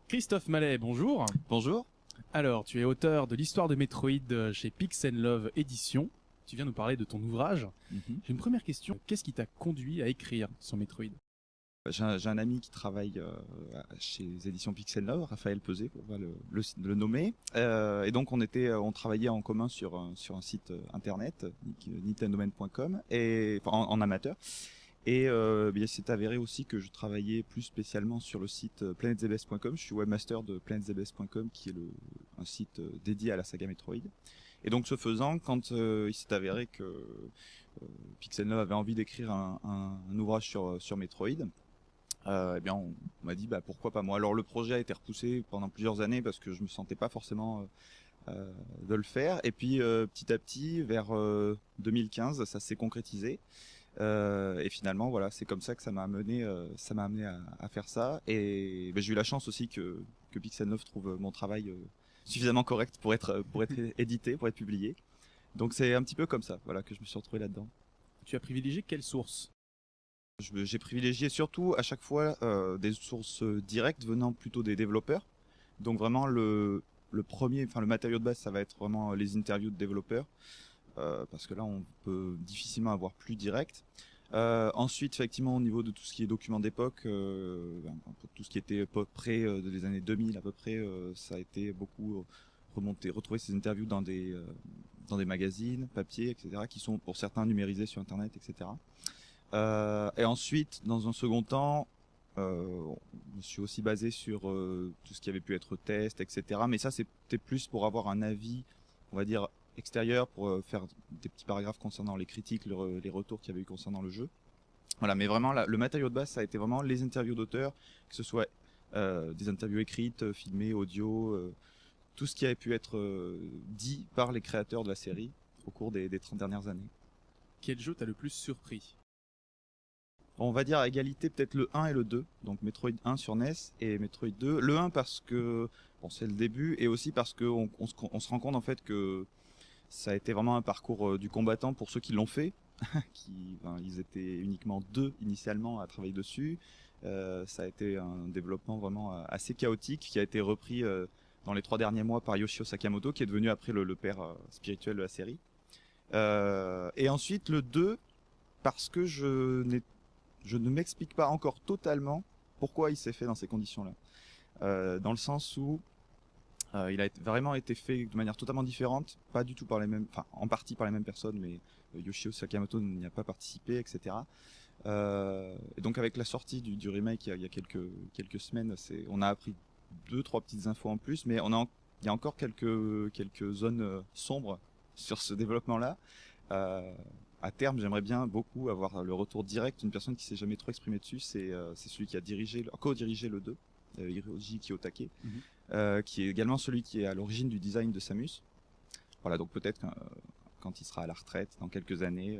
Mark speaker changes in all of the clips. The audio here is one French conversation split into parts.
Speaker 1: Christophe Mallet, bonjour.
Speaker 2: Bonjour.
Speaker 1: Alors, tu es auteur de l'histoire de Metroid chez Pix Love Éditions. Tu viens nous parler de ton ouvrage. J'ai une première question. Qu'est-ce qui t'a conduit à écrire sur Metroid?
Speaker 2: J'ai un ami qui travaille chez les éditions Pixel Love, Raphaël Peset, pour pas le nommer. Et donc on travaillait en commun sur un site internet, nintendomain.com, et en amateur. Et il s'est avéré aussi que je travaillais plus spécialement sur le site planetzebes.com. Je suis webmaster de planetzebes.com, qui est un site dédié à la saga Metroid. Et donc ce faisant, quand il s'est avéré que Pixel Love avait envie d'écrire un ouvrage sur Metroid, on m'a dit pourquoi pas moi. Alors le projet a été repoussé pendant plusieurs années parce que je me sentais pas forcément de le faire. Et puis petit à petit, vers 2015, ça s'est concrétisé. Et finalement, voilà, c'est comme ça que ça m'a amené à faire ça. Et j'ai eu la chance aussi que Pixel 9 trouve mon travail suffisamment correct pour être édité, pour être publié. Donc c'est un petit peu comme ça, voilà, que je me suis retrouvé là-dedans.
Speaker 1: Tu as privilégié quelle source?
Speaker 2: J'ai privilégié surtout à chaque fois des sources directes venant plutôt des développeurs. Donc vraiment le matériau de base, ça va être vraiment les interviews de développeurs. Parce que là on peut difficilement avoir plus direct. Ensuite, effectivement, au niveau de tout ce qui est documents d'époque, tout ce qui était à peu près des années 2000 à peu près, ça a été beaucoup retrouver ces interviews dans des magazines, papier, etc., qui sont pour certains numérisés sur internet, etc. Et ensuite, dans un second temps, je me suis aussi basé sur tout ce qui avait pu être test, etc. Mais ça, c'était plus pour avoir un avis, on va dire, extérieur, pour faire des petits paragraphes concernant les critiques, les retours qu'il y avait eu concernant le jeu. Voilà, mais vraiment, le matériau de base, ça a été vraiment les interviews d'auteurs, que ce soit des interviews écrites, filmées, audio, tout ce qui avait pu être dit par les créateurs de la série au cours des 30 dernières années.
Speaker 1: Quel jeu t'a le plus surpris?
Speaker 2: On va dire à égalité peut-être le 1 et le 2, donc Metroid 1 sur NES et Metroid 2. Le 1 parce que c'est le début, et aussi parce qu'on se rend compte en fait que ça a été vraiment un parcours du combattant pour ceux qui l'ont fait. Ils étaient uniquement 2 initialement à travailler dessus. Ça a été un développement vraiment assez chaotique qui a été repris dans les 3 derniers mois par Yoshio Sakamoto, qui est devenu après le père spirituel de la série. Et ensuite le 2 parce que je ne m'explique pas encore totalement pourquoi il s'est fait dans ces conditions-là. Dans le sens où il a vraiment été fait de manière totalement différente, pas du tout par les mêmes, enfin en partie par les mêmes personnes, mais Yoshio Sakamoto n'y a pas participé, etc. Et donc avec la sortie du remake il y a quelques semaines, on a appris 2-3 petites infos en plus, mais il y a encore quelques zones sombres sur ce développement-là. À terme, j'aimerais bien beaucoup avoir le retour direct d'une personne qui s'est jamais trop exprimée dessus. C'est celui qui a co-dirigé le 2, Hiroji Kiyotake, qui est également celui qui est à l'origine du design de Samus. Voilà, donc peut-être quand il sera à la retraite dans quelques années,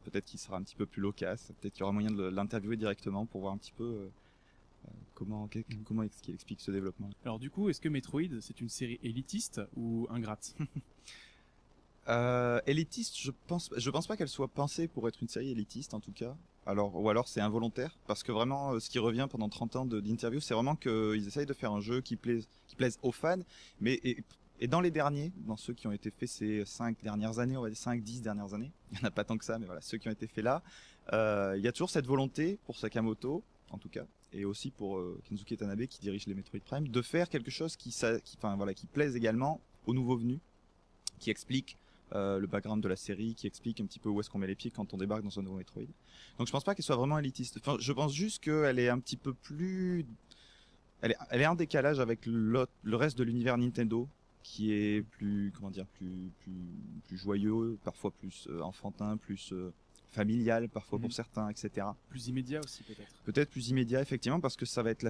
Speaker 2: peut-être qu'il sera un petit peu plus loquace. Peut-être qu'il y aura moyen de l'interviewer directement pour voir un petit peu comment est-ce qu'il explique ce développement.
Speaker 1: Alors du coup, est-ce que Metroid, c'est une série élitiste ou ingrate?
Speaker 2: Élitiste, je pense pas qu'elle soit pensée pour être une série élitiste en tout cas. Ou alors c'est involontaire, parce que vraiment ce qui revient pendant 30 ans d'interviews, c'est vraiment qu'ils essayent de faire un jeu qui plaise aux fans, mais et dans les derniers, dans ceux qui ont été faits ces 5 dernières années, on va dire 5-10 dernières années, il n'y en a pas tant que ça, mais voilà, ceux qui ont été faits là, il y a toujours cette volonté pour Sakamoto, en tout cas, et aussi pour Kensuke Tanabe qui dirige les Metroid Prime, de faire quelque chose qui plaise également aux nouveaux venus, qui explique le background de la série, qui explique un petit peu où est-ce qu'on met les pieds quand on débarque dans un nouveau Metroid. Donc je pense pas qu'elle soit vraiment élitiste. Enfin, je pense juste qu'elle est un petit peu plus... Elle est en décalage avec le reste de l'univers Nintendo, qui est plus, comment dire, plus joyeux, parfois plus enfantin, plus familial, parfois pour certains, etc.
Speaker 1: Plus immédiat aussi peut-être.
Speaker 2: Peut-être plus immédiat, effectivement, parce que ça va être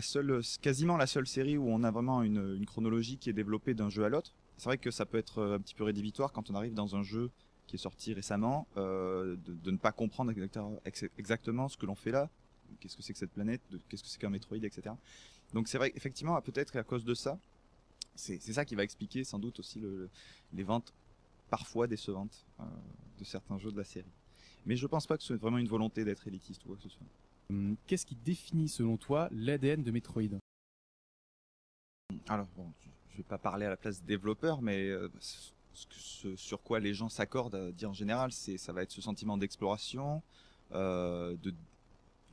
Speaker 2: quasiment la seule série où on a vraiment une chronologie qui est développée d'un jeu à l'autre. C'est vrai que ça peut être un petit peu rédhibitoire quand on arrive dans un jeu qui est sorti récemment, de ne pas comprendre exactement ce que l'on fait là. Qu'est-ce que c'est que cette planète, qu'est-ce que c'est qu'un Metroid, etc. Donc c'est vrai, effectivement, peut-être qu'à cause de ça, c'est ça qui va expliquer sans doute aussi les ventes parfois décevantes de certains jeux de la série. Mais je pense pas que ce soit vraiment une volonté d'être élitiste ou quoi que ce soit.
Speaker 1: Qu'est-ce qui définit selon toi l'ADN de Metroid?
Speaker 2: Alors bon, je vais pas parler à la place des développeurs, mais sur quoi les gens s'accordent à dire en général, ça va être ce sentiment d'exploration, de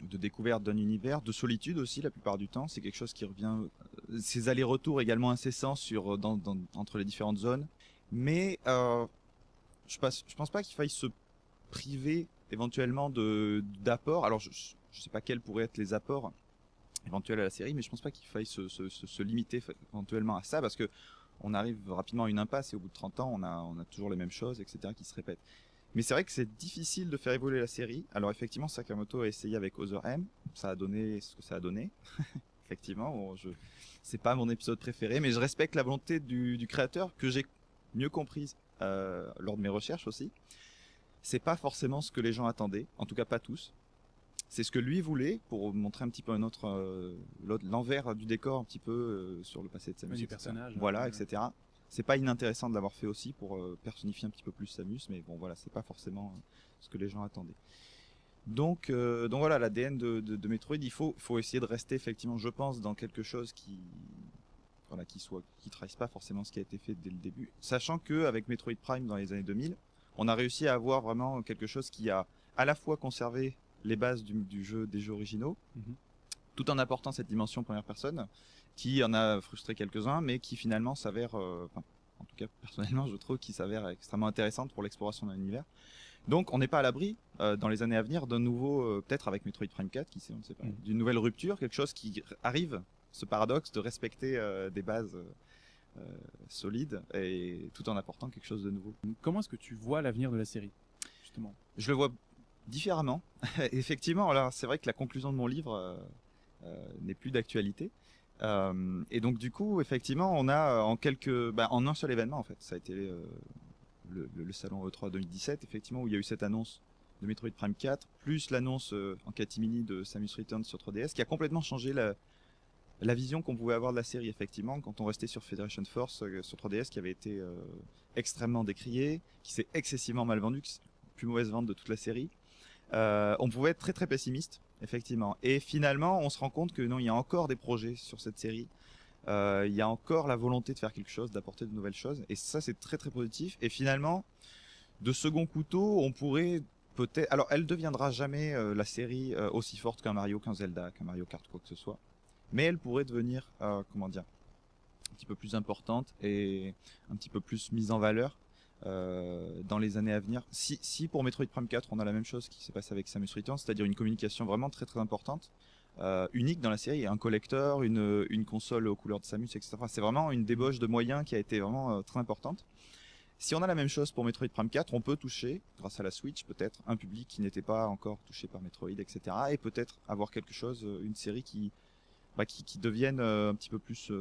Speaker 2: découverte d'un univers, de solitude aussi la plupart du temps. C'est quelque chose qui revient, ces allers-retours également incessants entre les différentes zones. Mais je pense pas qu'il faille se priver éventuellement d'apports. Alors je sais pas quels pourraient être les apports éventuels à la série, mais je pense pas qu'il faille se limiter éventuellement à ça, parce que on arrive rapidement à une impasse et au bout de 30 ans on a toujours les mêmes choses, etc., qui se répètent. Mais c'est vrai que c'est difficile de faire évoluer la série. Alors effectivement, Sakamoto a essayé avec Other M, ça a donné ce que ça a donné. Effectivement, c'est pas mon épisode préféré, mais je respecte la volonté du créateur, que j'ai mieux comprise lors de mes recherches aussi. C'est pas forcément ce que les gens attendaient, en tout cas pas tous. C'est ce que lui voulait, pour montrer un petit peu l'envers du décor un petit peu sur le passé de Samus,
Speaker 1: du personnage,
Speaker 2: voilà, etc. C'est pas inintéressant de l'avoir fait aussi pour personnifier un petit peu plus Samus, mais bon voilà, c'est pas forcément ce que les gens attendaient. Donc voilà, l'ADN de Metroid, il faut essayer de rester effectivement, je pense, dans quelque chose qui trahisse pas forcément ce qui a été fait dès le début, sachant que avec Metroid Prime dans les années 2000, on a réussi à avoir vraiment quelque chose qui a à la fois conservé les bases des jeux originaux, tout en apportant cette dimension première personne, qui en a frustré quelques-uns, mais qui finalement s'avère, en tout cas personnellement je trouve, qu'il s'avère extrêmement intéressante pour l'exploration d'un univers. Donc on n'est pas à l'abri dans les années à venir d'un nouveau, peut-être avec Metroid Prime 4, qui sait, on ne sait pas, d'une nouvelle rupture, quelque chose qui arrive, ce paradoxe de respecter des bases solides, et tout en apportant quelque chose de nouveau.
Speaker 1: Comment est-ce que tu vois l'avenir de la série, justement?
Speaker 2: Je le vois différemment. Effectivement, alors c'est vrai que la conclusion de mon livre n'est plus d'actualité. Et donc du coup, effectivement, on a en un seul événement, en fait, ça a été le salon E3 2017, effectivement, où il y a eu cette annonce de Metroid Prime 4, plus l'annonce en catimini de Samus Returns sur 3DS, qui a complètement changé la vision qu'on pouvait avoir de la série, effectivement, quand on restait sur Federation Force sur 3DS, qui avait été extrêmement décrié, qui s'est excessivement mal vendu, qui est la plus mauvaise vente de toute la série. On pouvait être très très pessimiste, effectivement. Et finalement, on se rend compte que non, il y a encore des projets sur cette série. Il y a encore la volonté de faire quelque chose, d'apporter de nouvelles choses. Et ça, c'est très très positif. Et finalement, de second couteau, on pourrait peut-être... Alors, elle deviendra jamais la série aussi forte qu'un Mario, qu'un Zelda, qu'un Mario Kart, quoi que ce soit. Mais elle pourrait devenir, un petit peu plus importante et un petit peu plus mise en valeur dans les années à venir. Si pour Metroid Prime 4 on a la même chose qui s'est passé avec Samus Returns, c'est-à-dire une communication vraiment très très importante, unique dans la série, un collector, une console aux couleurs de Samus, etc. Enfin, c'est vraiment une débauche de moyens qui a été vraiment très importante. Si on a la même chose pour Metroid Prime 4, on peut toucher, grâce à la Switch peut-être, un public qui n'était pas encore touché par Metroid, etc. Et peut-être avoir quelque chose, une série qui devienne un petit peu plus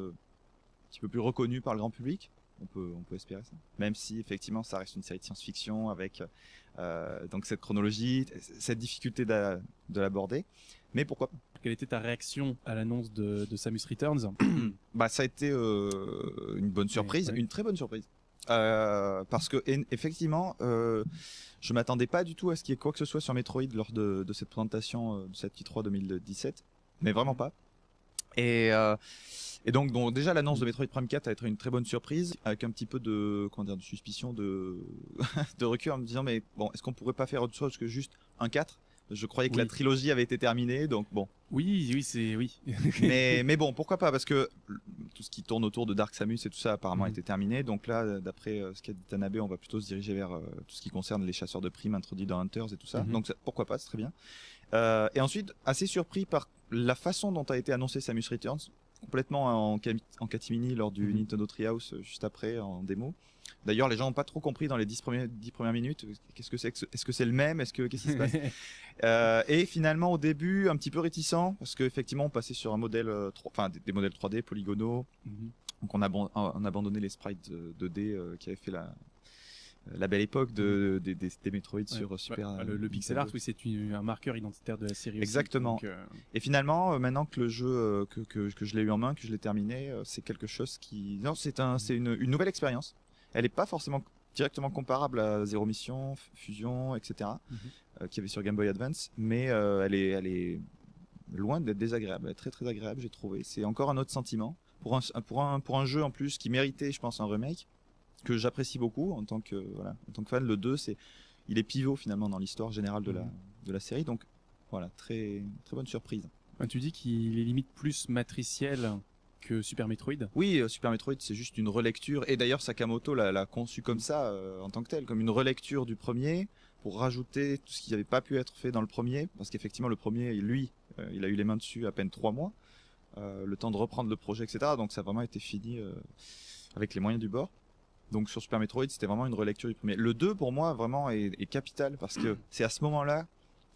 Speaker 2: reconnue par le grand public. On peut espérer ça. Même si effectivement ça reste une série de science-fiction avec donc cette chronologie, cette difficulté de l'aborder. Mais pourquoi pas.
Speaker 1: Quelle était ta réaction à l'annonce de Samus Returns?
Speaker 2: Ça a été une bonne surprise, une très bonne surprise. Parce que effectivement, je m'attendais pas du tout à ce qu'il y ait quoi que ce soit sur Metroid lors de cette présentation de cette E3 2017, mais vraiment pas. Et donc déjà l'annonce de Metroid Prime 4 a été une très bonne surprise, avec un petit peu de suspicion de recul, en me disant mais bon, est-ce qu'on pourrait pas faire autre chose que juste un 4? Je croyais que la trilogie avait été terminée, donc bon.
Speaker 1: Oui.
Speaker 2: mais bon, pourquoi pas, parce que tout ce qui tourne autour de Dark Samus et tout ça apparemment a été terminé. Donc là, d'après ce qu'a dit Tanabe, on va plutôt se diriger vers tout ce qui concerne les chasseurs de primes introduits dans Hunters et tout ça. Donc pourquoi pas, c'est très bien. Et ensuite, assez surpris par la façon dont a été annoncé Samus Returns, complètement en catimini lors du Nintendo Treehouse juste après en démo. D'ailleurs, les gens n'ont pas trop compris dans les 10 premières minutes qu'est-ce que c'est, est-ce que c'est le même, qu'est-ce qui se passe. Et finalement au début un petit peu réticent, parce qu'effectivement on passait sur un modèle des modèles 3D polygonaux. Donc on a abandonné les sprites 2D qui avaient fait la belle époque des Metroid sur Super.
Speaker 1: Le pixel art, oui, c'est un marqueur identitaire de la série.
Speaker 2: Exactement.
Speaker 1: Aussi,
Speaker 2: et finalement, maintenant que le jeu, que je l'ai eu en main, que je l'ai terminé, c'est quelque chose qui, non, c'est une nouvelle expérience. Elle n'est pas forcément directement comparable à Zero Mission, Fusion, etc. Qu'il y avait sur Game Boy Advance, mais elle est loin d'être désagréable. Elle est très très agréable, j'ai trouvé. C'est encore un autre sentiment. pour un jeu en plus qui méritait, je pense, un remake que j'apprécie beaucoup en tant que fan. Le 2, il est pivot finalement dans l'histoire générale de la série, donc voilà, très très bonne surprise.
Speaker 1: Tu dis qu'il est limite plus matriciel que Super Metroid.
Speaker 2: Oui, Super Metroid, c'est juste une relecture, et d'ailleurs Sakamoto l'a conçu comme ça en tant que tel, comme une relecture du premier, pour rajouter tout ce qui n'avait pas pu être fait dans le premier, parce qu'effectivement le premier, lui, il a eu les mains dessus à peine 3 mois, le temps de reprendre le projet, etc. Donc ça a vraiment été fini avec les moyens du bord. Donc sur Super Metroid, c'était vraiment une relecture du premier. Le 2, pour moi, vraiment est capital, parce que c'est à ce moment-là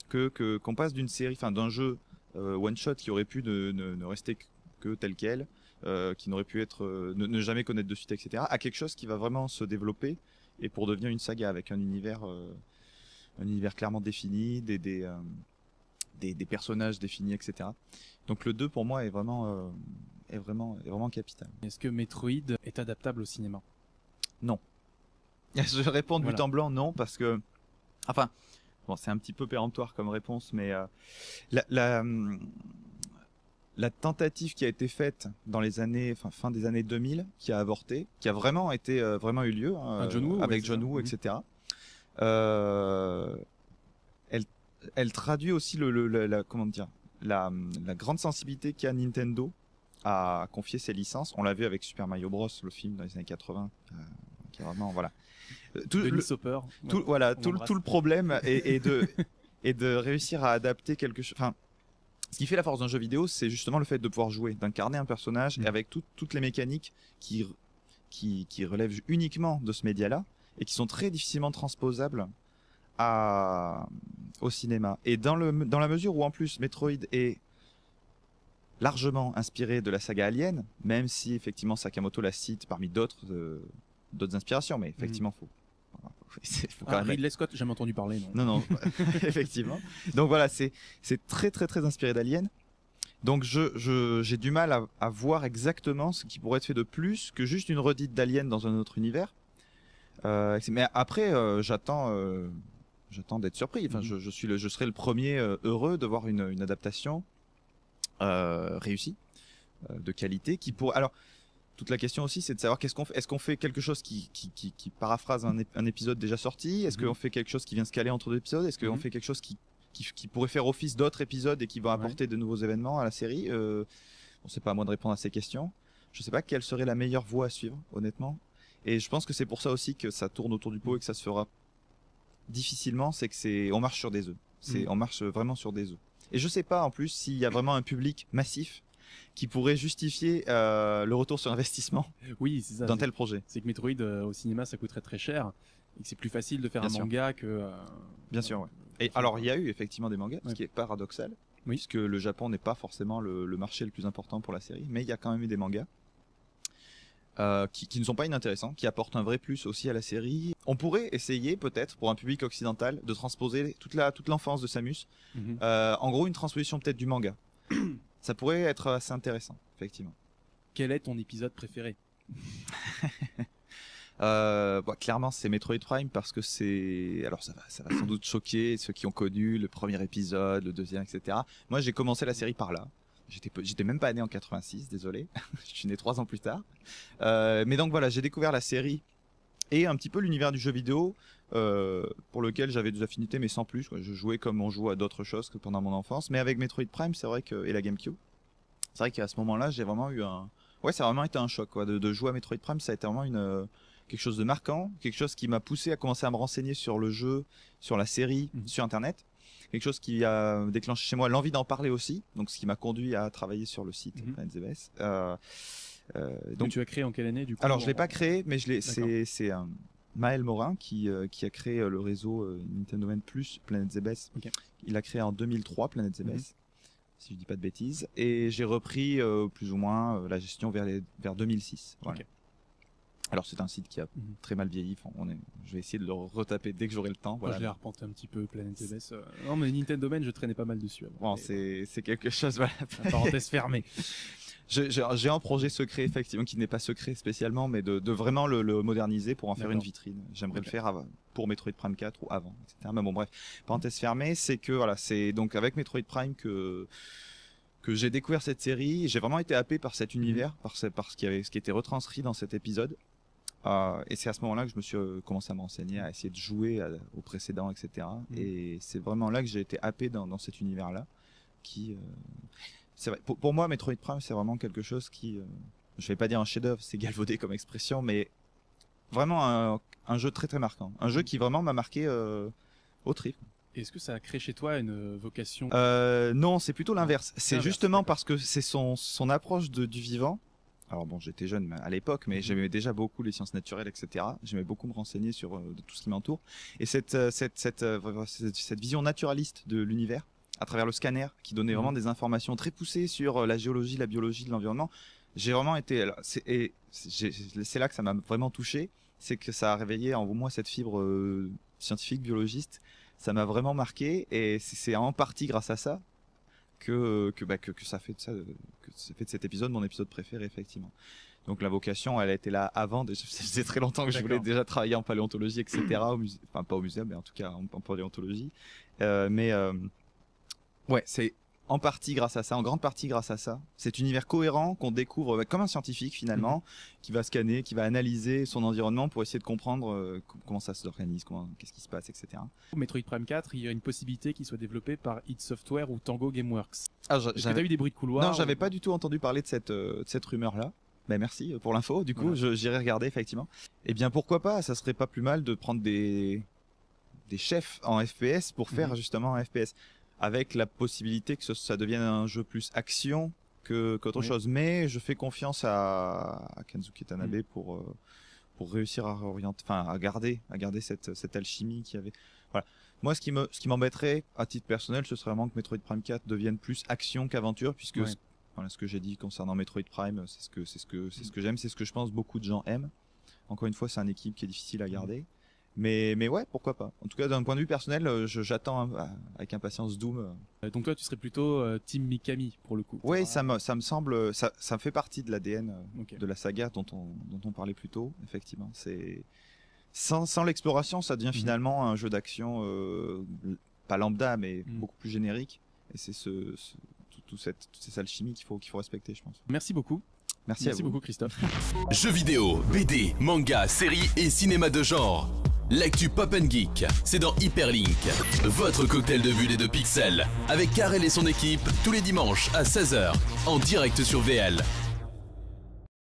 Speaker 2: qu'on passe d'une série, enfin d'un jeu one-shot qui aurait pu ne rester que tel quel, qui n'aurait pu être ne jamais connaître de suite, etc., à quelque chose qui va vraiment se développer et pour devenir une saga avec un univers clairement défini, des personnages définis, etc. Donc le 2 pour moi est vraiment capital.
Speaker 1: Est-ce que Metroid est adaptable au cinéma?
Speaker 2: Non. Je réponds de but en blanc non, parce que enfin bon, c'est un petit peu péremptoire comme réponse, mais la tentative qui a été faite dans les années, fin des années 2000, qui a avorté, qui a vraiment eu lieu avec John Woo, etc. Elle traduit aussi la grande sensibilité qu'a Nintendo à confier ses licences. On l'a vu avec Super Mario Bros, le film dans les années 80, qui est vraiment tout le problème est de réussir à adapter quelque chose. Enfin, ce qui fait la force d'un jeu vidéo, c'est justement le fait de pouvoir jouer, d'incarner un personnage et avec toutes les mécaniques qui relèvent uniquement de ce média-là et qui sont très difficilement transposables au cinéma. Et dans la mesure où en plus Metroid est largement inspiré de la saga Alien, même si effectivement Sakamoto la cite parmi d'autres inspirations, mais effectivement faut
Speaker 1: quand même... Ridley Scott, j'ai jamais entendu parler.
Speaker 2: Non, effectivement. Donc voilà, c'est très très très inspiré d'Alien. Donc j'ai du mal à voir exactement ce qui pourrait être fait de plus que juste une redite d'Alien dans un autre univers. Mais après, j'attends d'être surpris. Enfin, je serai le premier heureux de voir une adaptation réussie, de qualité, qui pour. Alors, toute la question aussi, c'est de savoir qu'est-ce qu'on fait. Est-ce qu'on fait quelque chose qui paraphrase un épisode déjà sorti? Est-ce qu'on fait quelque chose qui vient se caler entre deux épisodes? Est-ce qu'on fait quelque chose qui pourrait faire office d'autres épisodes et qui va apporter de nouveaux événements à la série? C'est pas à moi de répondre à ces questions. Je sais pas quelle serait la meilleure voie à suivre, honnêtement. Et je pense que c'est pour ça aussi que ça tourne autour du pot et que ça se fera difficilement. C'est que on marche sur des œufs. On marche vraiment sur des œufs. Et je sais pas en plus s'il y a vraiment un public massif qui pourrait justifier le retour sur investissement
Speaker 1: c'est ça,
Speaker 2: dans tel projet.
Speaker 1: C'est que Metroid au cinéma ça coûterait très cher et que c'est plus facile de faire manga que...
Speaker 2: Bien sûr, ouais. Et alors il y a eu effectivement des mangas, ce qui est paradoxal, puisque le Japon n'est pas forcément le marché le plus important pour la série, mais il y a quand même eu des mangas qui ne sont pas inintéressants, qui apportent un vrai plus aussi à la série. On pourrait essayer peut-être pour un public occidental de transposer toute l'enfance de Samus. En gros, une transposition peut-être du manga. Ça pourrait être assez intéressant, effectivement.
Speaker 1: Quel est ton épisode préféré?
Speaker 2: Clairement, c'est Metroid Prime parce que alors ça va sans doute choquer ceux qui ont connu le premier épisode, le deuxième, etc. Moi, j'ai commencé la série par là. J'étais même pas né en 86, désolé. Je suis né 3 ans plus tard. Mais donc voilà, j'ai découvert la série et un petit peu l'univers du jeu vidéo pour lequel j'avais des affinités, mais sans plus. Je jouais comme on joue à d'autres choses que pendant mon enfance. Mais avec Metroid Prime, c'est vrai et la GameCube, c'est vrai qu'à ce moment-là, j'ai vraiment eu ça a vraiment été un choc, quoi. De jouer à Metroid Prime, ça a été vraiment quelque chose de marquant, quelque chose qui m'a poussé à commencer à me renseigner sur le jeu, sur la série, sur Internet. Quelque chose qui a déclenché chez moi l'envie d'en parler aussi, donc ce qui m'a conduit à travailler sur le site Planet ZBS.
Speaker 1: Donc tu as créé en quelle année du coup?
Speaker 2: Alors je l'ai pas créé, mais c'est Maël Morin qui a créé le réseau Nintendo Man Plus Planet ZBS. Il a créé en 2003 Planet ZBS, si je dis pas de bêtises, et j'ai repris plus ou moins la gestion vers 2006. Voilà. Alors c'est un site qui a très mal vieilli. Je vais essayer de le retaper dès que j'aurai le temps. Voilà.
Speaker 1: Je l'ai arpenté un petit peu, Planet ZBS. Non mais Nintendo Man, je traînais pas mal dessus.
Speaker 2: Bon, c'est quelque chose. Voilà.
Speaker 1: Parenthèse fermée.
Speaker 2: J'ai un projet secret effectivement qui n'est pas secret spécialement, mais de vraiment le moderniser pour en faire une vitrine. J'aimerais le faire pour Metroid Prime 4 ou avant, etc. Mais bon bref, parenthèse fermée, c'est que voilà, c'est donc avec Metroid Prime que j'ai découvert cette série. J'ai vraiment été happé par cet univers, par ce qui était retranscrit dans cet épisode. Et c'est à ce moment-là que je me suis commencé à me renseigner, à essayer de jouer au précédent, etc. Et c'est vraiment là que j'ai été happé dans cet univers-là. C'est vrai, pour moi, Metroid Prime, c'est vraiment quelque chose qui, je vais pas dire un chef-d'œuvre, c'est galvaudé comme expression, mais vraiment un jeu très très marquant. Un jeu qui vraiment m'a marqué au trip.
Speaker 1: Est-ce que ça a créé chez toi une vocation?
Speaker 2: Non, c'est plutôt l'inverse. C'est justement parce que c'est son approche du vivant. Alors bon, j'étais jeune à l'époque, mais j'aimais déjà beaucoup les sciences naturelles, etc. J'aimais beaucoup me renseigner sur tout ce qui m'entoure. Et cette vision naturaliste de l'univers, à travers le scanner, qui donnait vraiment des informations très poussées sur la géologie, la biologie de l'environnement, j'ai vraiment été... C'est là que ça m'a vraiment touché, c'est que ça a réveillé en moi cette fibre scientifique, biologiste. Ça m'a vraiment marqué, et c'est en partie grâce à ça que ça fait de cet épisode mon épisode préféré, effectivement. Donc la vocation, elle a été là avant. Ça faisait très longtemps que je voulais déjà travailler en paléontologie, etc. Enfin pas au musée, mais en tout cas en paléontologie. Ouais, c'est en partie grâce à ça, en grande partie grâce à ça. Cet univers cohérent qu'on découvre comme un scientifique finalement, qui va scanner, qui va analyser son environnement pour essayer de comprendre comment ça s'organise, qu'est-ce qui se passe, etc.
Speaker 1: Metroid Prime 4, il y a une possibilité qu'il soit développé par id Software ou Tango Gameworks.
Speaker 2: Est-ce que
Speaker 1: t'as eu des bruits de couloir?
Speaker 2: Non, j'avais pas du tout entendu parler de cette rumeur-là. Ben merci pour l'info, du coup j'irai regarder effectivement. Eh bien pourquoi pas, ça serait pas plus mal de prendre des chefs en FPS pour faire justement un FPS. Avec la possibilité que ça devienne un jeu plus action qu'autre chose. Mais je fais confiance à Kensuke Tanabe pour réussir à garder cette alchimie qu'il y avait. Voilà. Moi, ce qui m'embêterait à titre personnel, ce serait vraiment que Metroid Prime 4 devienne plus action qu'aventure, puisque ce que j'ai dit concernant Metroid Prime, c'est ce que j'aime, c'est ce que je pense beaucoup de gens aiment. Encore une fois, c'est une équipe qui est difficile à garder. Mais ouais, pourquoi pas. En tout cas, d'un point de vue personnel, j'attends avec impatience Doom.
Speaker 1: Donc toi, tu serais plutôt Team Mikami pour le coup.
Speaker 2: Oui, ça me semble, ça fait partie de l'ADN de la saga dont on parlait plus tôt. Effectivement, c'est sans l'exploration, ça devient finalement un jeu d'action pas lambda, mais beaucoup plus générique. Et c'est toute cette alchimie qu'il faut respecter, je pense.
Speaker 1: Merci beaucoup.
Speaker 2: Merci
Speaker 1: beaucoup, Christophe.
Speaker 3: Jeux vidéo, BD, manga, séries et cinéma de genre. L'actu Pop & Geek, c'est dans Hyperlink, votre cocktail de bulles et de pixels, avec Karel et son équipe, tous les dimanches à 16h, en direct sur VL.